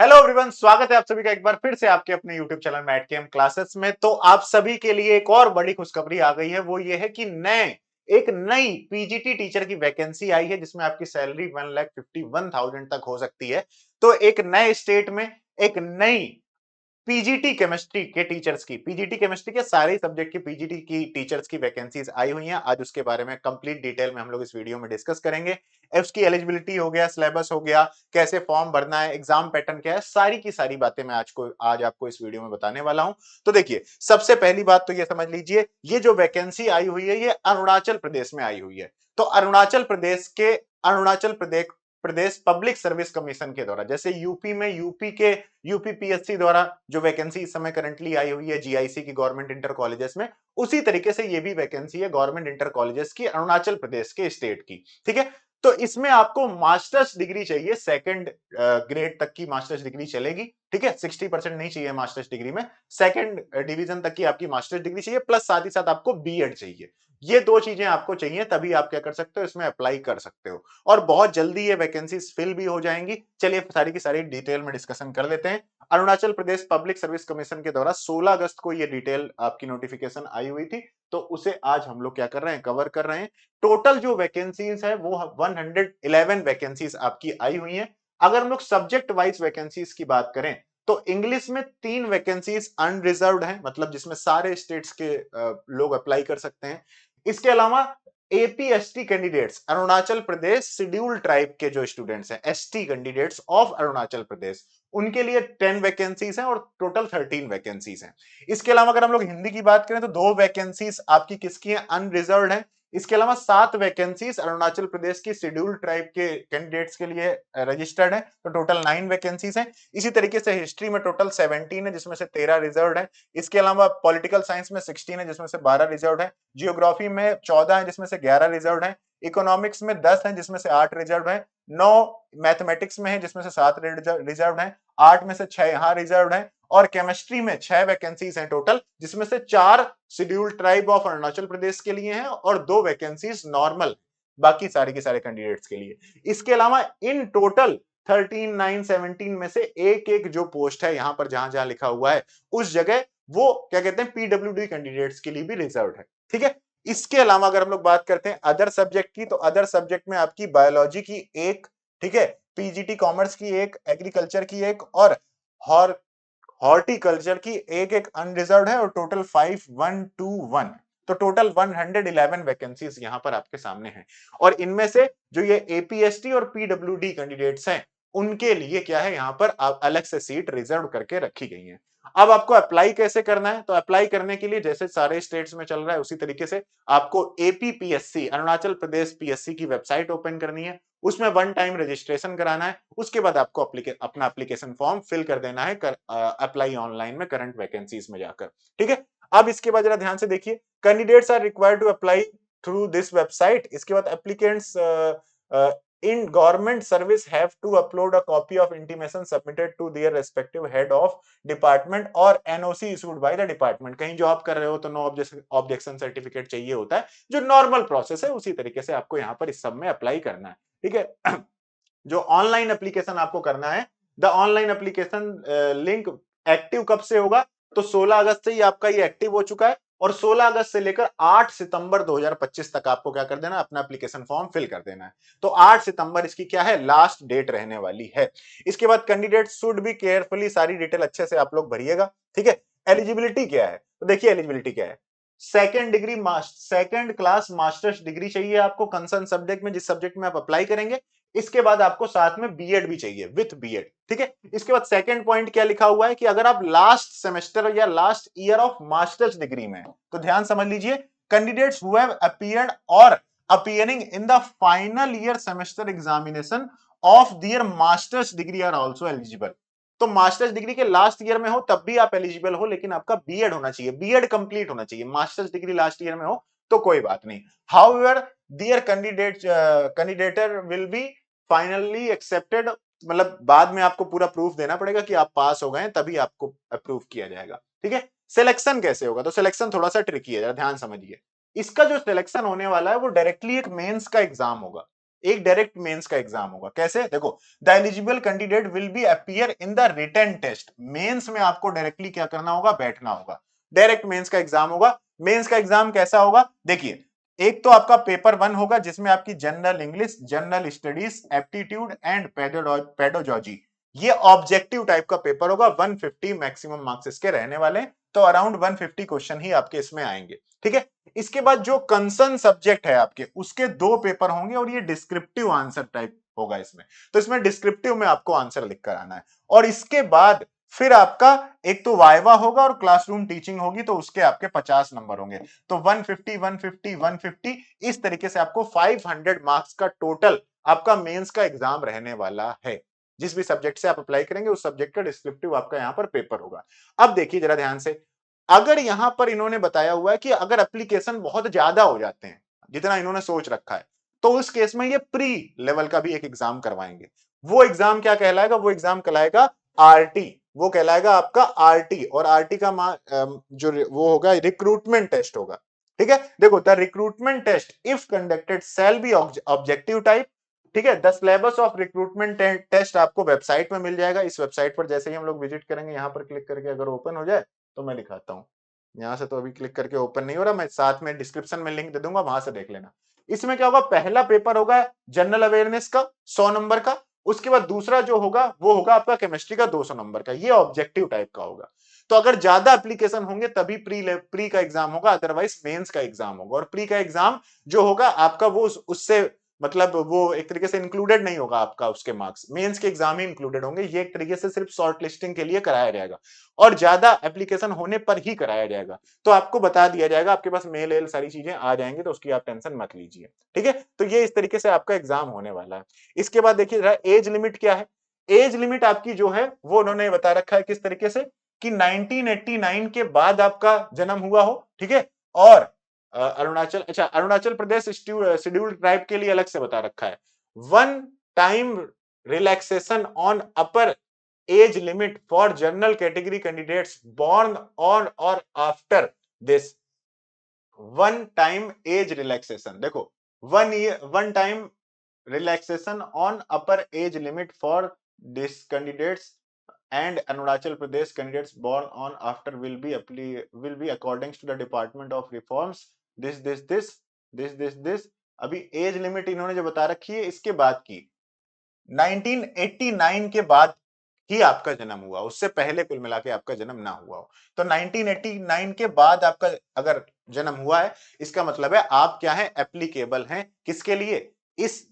Hello everyone, स्वागत है आप सभी का एक बार फिर से आपके अपने YouTube चैनल मैट केम क्लासेस में। तो आप सभी के लिए एक और बड़ी खुशखबरी आ गई है, वो ये है कि एक नई पीजीटी टीचर की वैकेंसी आई है जिसमें आपकी सैलरी 1,51,000 तक हो सकती है। तो एक नए स्टेट में एक नई पीजीटी केमिस्ट्री के टीचर्स की, पीजीटी केमिस्ट्री के सारे सब्जेक्ट की पीजीटी की टीचर्स की वैकेंसीज आई हुई हैं। आज उसके बारे में कंप्लीट डिटेल में हम लोग इस वीडियो में डिस्कस करेंगे। उसकी एलिजिबिलिटी हो गया, सिलेबस हो गया, कैसे फॉर्म भरना है, एग्जाम पैटर्न क्या है, सारी की सारी बातें मैं आज आपको इस वीडियो में बताने वाला हूं। तो देखिए, सबसे पहली बात तो ये समझ लीजिए, ये जो वैकेंसी आई हुई है ये अरुणाचल प्रदेश में आई हुई है। तो Arunachal Pradesh public service commission के द्वारा, जैसे यूपी में यूपी पीएससी द्वारा जो वैकेंसी इस समय करंटली आई हुई है जीआईसी की, गवर्नमेंट इंटर कॉलेजेस में, उसी तरीके से ये भी वैकेंसी है गवर्नमेंट इंटर कॉलेजेस की, अरुणाचल प्रदेश के स्टेट की। ठीक है, तो इसमें आपको मास्टर्स डिग्री चाहिए, सेकंड ग्रेड तक की मास्टर्स डिग्री चलेगी। ठीक है, 60% नहीं चाहिए मास्टर्स डिग्री में, सेकंड डिवीजन तक की आपकी मास्टर्स डिग्री चाहिए, प्लस साथ ही साथ आपको बीएड चाहिए। ये दो चीजें आपको चाहिए, तभी आप क्या कर सकते हो, इसमें अप्लाई कर सकते हो। और बहुत जल्दी ये वैकेंसीज फिल भी हो जाएंगी। चलिए सारी की सारी डिटेल में डिस्कशन कर लेते हैं। Arunachal Pradesh public service commission के द्वारा 16 अगस्त को ये डिटेल आपकी नोटिफिकेशन आई हुई थी, तो उसे आज हम लोग क्या कर रहे हैं, कवर कर रहे हैं। टोटल जो वैकेंसीज है वो 111 वैकेंसीज आपकी आई हुई हैं। अगर हम लोग सब्जेक्ट वाइज वैकेंसीज की बात करें तो इंग्लिश में 3 वैकेंसीज अनरिजर्व्ड हैं, मतलब जिसमें सारे स्टेट्स के लोग अप्लाई कर सकते हैं। इसके अलावा APST candidates, Arunachal Pradesh schedule tribe के जो स्टूडेंट्स हैं, ST candidates of Arunachal Pradesh, उनके लिए 10 वैकेंसीज हैं और टोटल 13 वैकेंसीज हैं। इसके अलावा अगर हम लोग हिंदी की बात करें तो 2 वैकेंसीज आपकी किसकी हैं, अनरिजर्व्ड हैं। इसके अलावा 7 वैकेंसीज अरुणाचल प्रदेश की शेड्यूल ट्राइब के कैंडिडेट्स के लिए रजिस्टर्ड है, तो टोटल 9 वैकेंसीज हैं। इसी तरीके से हिस्ट्री में टोटल 17 है जिसमें से 13 रिजर्व्ड है। इसके अलावा पॉलिटिकल साइंस में 16 है जिसमें से 12 रिजर्व्ड है। जियोग्राफी में 14 है जिसमें से 11 रिजर्व्ड है। इकोनॉमिक्स में 10 है जिसमें से 8 रिजर्व है। 9 मैथमेटिक्स में है जिसमें से 7 रिजर्व है। 8 में से 6 यहाँ रिजर्व है। और केमिस्ट्री में 6 वैकेंसीज हैं टोटल, जिसमें से 4 schedule tribe of Arunachal Pradesh के लिए हैं और 2 वैकेंसीज नॉर्मल, बाकी सारे के सारे कैंडिडेट्स के लिए। इसके अलावा इन टोटल 13 9 17 में से एक एक जो पोस्ट है यहां पर जहां जहां लिखा हुआ है उस जगह वो क्या कहते हैं, पीडब्ल्यूडी कैंडिडेट्स के लिए भी रिजर्व है। ठीक है, इसके अलावा अगर हम लोग बात करते हैं अदर सब्जेक्ट की, तो अदर सब्जेक्ट में आपकी बायोलॉजी की एक, ठीक है, पीजीटी कॉमर्स की एक, एग्रीकल्चर की एक और हॉर्टिकल्चर की एक एक अनरिजर्व्ड है, और टोटल 5121, तो टोटल 111 वैकेंसीज यहां पर आपके सामने हैं। और इनमें से जो ये एपीएसटी और पीडब्ल्यूडी कैंडिडेट्स हैं उनके लिए क्या है, यहां पर अलग से सीट रिजर्व करके रखी गई है। अब आपको अप्लाई कैसे करना है, तो अप्लाई करने के लिए जैसे सारे स्टेट्स में चल रहा है उसी तरीके से आपको एपीपीएससी, अरुणाचल प्रदेश पीएससी की वेबसाइट ओपन करनी है, उसमें वन टाइम रजिस्ट्रेशन कराना है। उसके बाद आपको अपना एप्लीकेशन फॉर्म फिल कर देना है अप्लाई ऑनलाइन में करंट वैकेंसीज में जाकर। ठीक है, अब इसके बाद जरा ध्यान से देखिए, candidates are required to apply through this website. इसके बाद applicants in government service have to upload a copy of intimation submitted to their respective head of department और NOC issued by the department। कहीं job कर रहे हो तो no objection certificate चाहिए होता है, जो नॉर्मल प्रोसेस है उसी तरीके से आपको यहाँ पर इस सब में अप्लाई करना है। ठीक है, जो ऑनलाइन एप्लीकेशन आपको करना है, the online application link active कब से होगा, तो 16 अगस्त से ही आपका ये एक्टिव हो चुका है, और 16 अगस्त से लेकर 8 सितंबर 2025 तक आपको क्या कर देना है, अपना एप्लीकेशन फॉर्म फिल कर देना है। तो 8 सितंबर इसकी क्या है, लास्ट डेट रहने वाली है। इसके बाद कैंडिडेट शुड बी केयरफुली, सारी डिटेल अच्छे से आप लोग भरिएगा। ठीक है, एलिजिबिलिटी क्या है, तो देखिए एलिजिबिलिटी क्या है, सेकंड क्लास मास्टर्स डिग्री चाहिए आपको कंसर्न सब्जेक्ट में, जिस सब्जेक्ट में आप अप्लाई करेंगे। इसके बाद आपको साथ में बीएड भी चाहिए, विथ बीएड। ठीक है, इसके बाद सेकंड पॉइंट क्या लिखा हुआ है कि अगर आप लास्ट सेमेस्टर या last year of masters degree में, तो ध्यान समझ लीजिए, कैंडिडेट्स हु हैव अपीयर्ड और appearing in the final year semester examination of their masters degree are also eligible. तो मास्टर्स डिग्री के लास्ट ईयर में हो तब भी आप एलिजिबल हो, लेकिन आपका बीएड होना चाहिए, बीएड कंप्लीट होना चाहिए। मास्टर्स डिग्री लास्ट ईयर में हो तो कोई बात नहीं। However their candidature will be finally accepted, मतलब बाद में आपको पूरा प्रूफ देना पड़ेगा कि आप पास हो गए, तभी आपको अप्रूव किया जाएगा। ठीक है, सिलेक्शन कैसे होगा, तो सिलेक्शन थोड़ा सा ट्रिकी है, ध्यान समझिए। इसका जो सिलेक्शन होने वाला है वो डायरेक्टली एक मेंस का एग्जाम होगा। एक डायरेक्ट मेंस का एग्जाम होगा। कैसे? देखो, the eligible candidate will be appear in the written test. Mains में आपको डायरेक्टली क्या करना होगा? बैठना होगा। डायरेक्ट मेंस का एग्जाम होगा। मेंस का एग्जाम कैसा होगा? देखिए, एक तो आपका पेपर 1 होगा जिसमें आपकी general English, general studies, aptitude and pedology, ये ऑब्जेक्टिव टाइप का पेपर होगा। 150 मैक्सिमम मार्क्स इसके रहने वाले हैं, तो अराउंड 150 क्वेश्चन ही आपके इसमें आएंगे। ठीक है, इसके बाद जो कंसर्न सब्जेक्ट है आपके, उसके 2 पेपर होंगे और ये डिस्क्रिप्टिव आंसर टाइप होगा इसमें। तो इसमें डिस्क्रिप्टिव में आपको आंसर लिख कर आना है। और इसके बाद फिर आपका एक तो वाइवा होगा और क्लासरूम टीचिंग होगी, तो उसके आपके 50 नंबर होंगे। तो 150 150 150 इस तरीके से आपको 500 मार्क्स का टोटल आपका मेंस का एग्जाम रहने वाला है। जिस भी सब्जेक्ट से आप अप्लाई करेंगे उस सब्जेक्ट का डिस्क्रिप्टिव आपका यहां पर पेपर होगा। अब देखिए जरा ध्यान से, अगर यहां पर इन्होंने बताया हुआ है कि अगर एप्लीकेशन बहुत ज्यादा हो जाते हैं, जितना इन्होंने सोच रखा है, तो उस केस में ये प्री लेवल का भी एक एग्जाम करवाएंगे। वो एग्जाम क्या कहलाएगा? वो एग्जाम कहलाएगा आरटी। वो कहलाएगा आपका आरटी, और आरटी का जो वो होगा रिक्रूटमेंट टेस्ट होगा। ठीक है, देखो, the recruitment test if conducted shall be objective type. ठीक है, the syllabus of recruitment test आपको वेबसाइट में मिल जाएगा। इस वेबसाइट पर जैसे ही हम लोग विजिट करेंगे, यहां पर क्लिक करके अगर ओपन हो जाए तो मैं दिखाता हूं। यहां से तो अभी क्लिक करके ओपन नहीं हो रहा, मैं साथ में डिस्क्रिप्शन में लिंक दे दूंगा, वहां से देख लेना। इसमें क्या होगा? पहला पेपर होगा जनरल अवेयरनेस का 100 नंबर का। उसके बाद दूसरा जो होगा वो होगा आपका केमिस्ट्री का 200 नंबर का। ये ऑब्जेक्टिव टाइप का होगा। तो अगर ज्यादा एप्लीकेशन होंगे तभी प्री का एग्जाम होगा, अदरवाइज मेंस का एग्जाम होगा। और प्री का एग्जाम जो होगा आपका वो उससे मतलब वो एक तरीके से इंक्लूडेड नहीं होगा आपका, उसके मार्क्स मेंस के एग्जाम ही इंक्लूडेड होंगे। ये एक तरीके से सिर्फ शॉर्ट लिस्टिंग के लिए कराया जाएगा और ज्यादा एप्लीकेशन होने पर ही कराया जाएगा। तो आपको बता दिया जाएगा, आपके पास मेल एल सारी चीजें आ जाएंगी, तो उसकी आप टेंशन मत लीजिए। ठीक है, तो ये इस तरीके से आपका एग्जाम होने वाला है। इसके बाद देखिए एज लिमिट क्या है। एज लिमिट आपकी जो है वो उन्होंने बता रखा है किस तरीके से कि 1989 के बाद आपका जन्म हुआ हो। ठीक है, और अरुणाचल प्रदेश शेड्यूल्ड ट्राइब के लिए अलग से बता रखा है। One time relaxation on upper age limit for general category candidates born on और after this. One time age relaxation, देखो, one time relaxation on upper age limit for this candidates and Arunachal Pradesh candidates born on after will be according to the Department of Reforms this। अभी age limit इन्होंने जो बता रखी है इसके बाद की 1989 के बाद ही आपका जन्म हुआ, उससे पहले कुल मिला के आपका जन्म ना हुआ हो। तो 1989 के बाद आपका अगर जन्म हुआ है, इसका मतलब है आप क्या है? एप्लीकेबल हैं किसके लिए? इस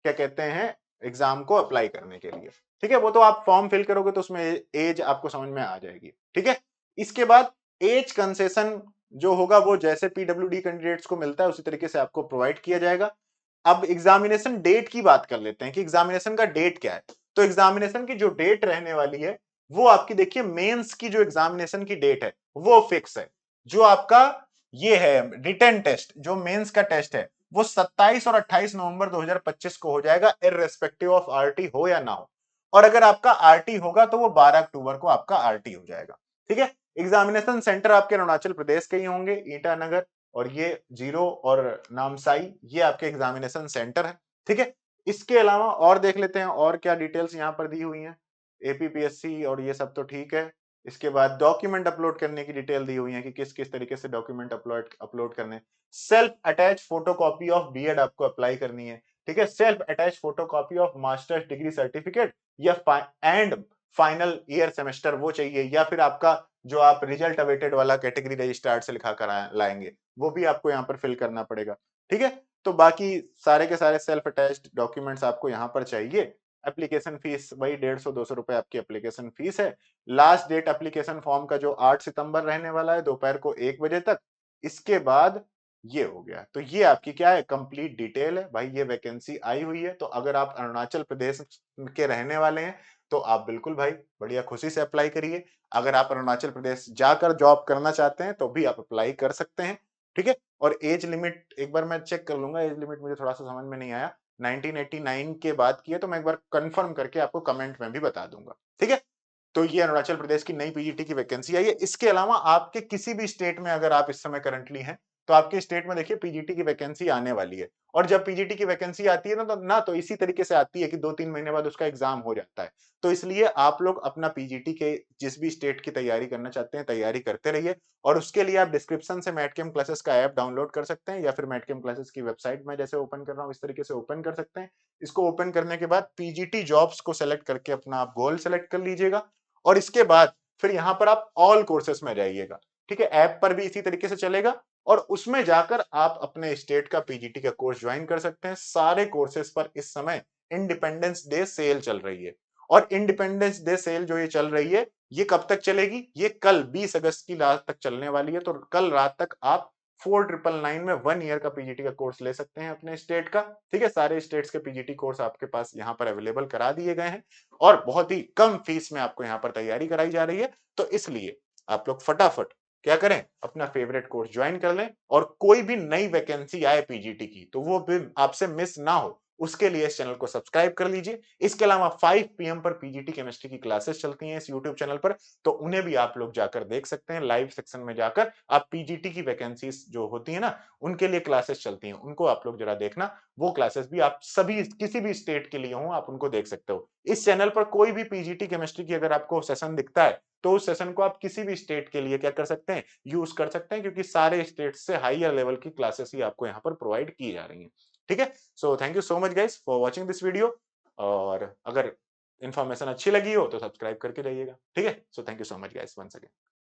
क्या कहते हैं एग्जाम को अप्लाई करने के लिए। ठीक है, वो तो आप फॉर्म फिल करोगे तो उसमें एज आपको समझ में आ जाएगी। ठीक है, इसके बाद एज कंसेशन जो होगा वो जैसे पीडब्ल्यूडी कैंडिडेट्स को मिलता है उसी तरीके से आपको प्रोवाइड किया जाएगा। अब एग्जामिनेशन डेट की बात कर लेते हैं कि एग्जामिनेशन का डेट क्या है। तो एग्जामिनेशन की जो डेट रहने वाली है वो आपकी देखिए मेंस की जो एग्जामिनेशन की डेट है वो फिक्स है। जो आपका ये है रिटन टेस्ट, जो मेंस का टेस्ट है वो 27 और 28 नवंबर 2025 को हो जाएगा, इररिस्पेक्टिव ऑफ आरटी हो या ना हो। और अगर आपका आरटी होगा तो वो 12 अक्टूबर को आपका आरटी हो जाएगा। ठीक है, एग्जामिनेशन सेंटर आपके अरुणाचल प्रदेश के ही होंगे, ईटानगर, और ये जीरो और नामसाई, ये आपके एग्जामिनेशन सेंटर है। ठीक है, इसके अलावा और देख लेते हैं और क्या डिटेल्स यहाँ पर दी हुई हैं। एपीपीएससी और ये सब तो ठीक है। इसके बाद डॉक्यूमेंट अपलोड करने की डिटेल दी हुई है कि किस किस तरीके से डॉक्यूमेंट अपलोड करने। Self attach photocopy of BEd आपको अप्लाई करनी है। ठीक है, self attach photocopy of masters degree certificate या एंड फाइनल ईयर सेमेस्टर वो चाहिए, या फिर आपका जो आप रिजल्ट अवेटेड वाला कैटेगरी रजिस्ट्रार से लिखा कर लाएंगे वो भी आपको यहाँ पर फिल करना पड़ेगा। ठीक है, तो बाकी सारे के सारे सेल्फ अटैच्ड डॉक्यूमेंट्स आपको यहाँ पर चाहिए। एप्लीकेशन फीस वही 150-200 रुपए आपकी एप्लीकेशन फीस है। लास्ट डेट एप्लीकेशन फॉर्म का जो 8 सितंबर रहने वाला है दोपहर को 1 बजे तक। इसके बाद ये हो गया, तो ये आपकी क्या है? कंप्लीट डिटेल है भाई। ये वैकेंसी आई हुई है, तो अगर आप अरुणाचल प्रदेश के रहने वाले हैं तो आप बिल्कुल भाई बढ़िया खुशी से अप्लाई करिए। अगर आप अरुणाचल प्रदेश जाकर जॉब करना चाहते हैं तो भी आप अप्लाई कर सकते हैं। ठीक है, और एज लिमिट एक बार मैं चेक कर लूंगा, एज लिमिट मुझे थोड़ा सा समझ में नहीं आया। 1989 के बाद की है तो मैं एक बार कंफर्म करके आपको कमेंट में भी बता दूंगा। ठीक है, तो ये अरुणाचल प्रदेश की नई पीजीटी की वैकेंसी आई है। इसके अलावा आपके किसी भी स्टेट में अगर आप इस समय करंटली हैं तो आपके स्टेट में देखिए पीजीटी की वैकेंसी आने वाली है। और जब पीजीटी की वैकेंसी आती है ना तो इसी तरीके से आती है कि 2-3 महीने बाद उसका एग्जाम हो जाता है। तो इसलिए आप लोग अपना पीजीटी के जिस भी स्टेट की तैयारी करना चाहते हैं, तैयारी करते रहिए। और उसके लिए आप डिस्क्रिप्शन से मैटकेम क्लासेस का ऐप डाउनलोड कर सकते हैं, या फिर मैटकेम क्लासेस की वेबसाइट में जैसे ओपन कर रहा हूँ इस तरीके से ओपन कर सकते हैं। इसको ओपन करने के बाद पीजीटी जॉब्स को सेलेक्ट करके अपना आप गोल सेलेक्ट कर लीजिएगा। और इसके बाद फिर यहाँ पर आप ऑल कोर्सेस में जाइएगा। ठीक है, ऐप पर भी इसी तरीके से चलेगा। और उसमें जाकर आप अपने स्टेट का पीजीटी का कोर्स ज्वाइन कर सकते हैं। सारे कोर्सेज पर इस समय इंडिपेंडेंस डे सेल चल रही है। और इंडिपेंडेंस डे सेल जो ये चल रही है, ये कब तक चलेगी? ये कल 20 अगस्त की रात तक चलने वाली है। तो कल रात तक आप 4999 में 1 ईयर का पीजीटी का कोर्स ले सकते हैं अपने स्टेट का। ठीक है, सारे स्टेट्स के पीजीटी कोर्स आपके पास यहाँ पर अवेलेबल करा दिए गए हैं, और बहुत ही कम फीस में आपको यहाँ पर तैयारी कराई जा रही है। तो इसलिए आप लोग फटाफट क्या करें, अपना फेवरेट कोर्स ज्वाइन कर लें, और कोई भी नई वैकेंसी आए पीजीटी की तो वो भी आपसे मिस ना हो, उसके लिए इस चैनल को सब्सक्राइब कर लीजिए। इसके अलावा 5 पीएम पर पीजीटी केमिस्ट्री की क्लासेस चलती हैं इस यूट्यूब चैनल पर, तो उन्हें भी आप लोग जाकर देख सकते हैं। लाइव सेक्शन में जाकर आप पीजीटी की वैकेंसीज जो होती है ना, उनके लिए क्लासेस चलती हैं, उनको आप लोग जरा देखना। वो क्लासेस भी आप सभी किसी भी स्टेट के लिए हो, आप उनको देख सकते हो। इस चैनल पर कोई भी पीजीटी केमिस्ट्री की अगर आपको सेशन दिखता है, तो उस सेशन को आप किसी भी स्टेट के लिए क्या कर सकते हैं, यूज कर सकते हैं, क्योंकि सारे स्टेट से हायर लेवल की क्लासेस ही आपको यहाँ पर प्रोवाइड की जा रही हैं। ठीक है, so thank you so much guys for watching this video. और अगर इन्फॉर्मेशन अच्छी लगी हो तो सब्सक्राइब करके जाइएगा। ठीक है, so thank you so much guys once again.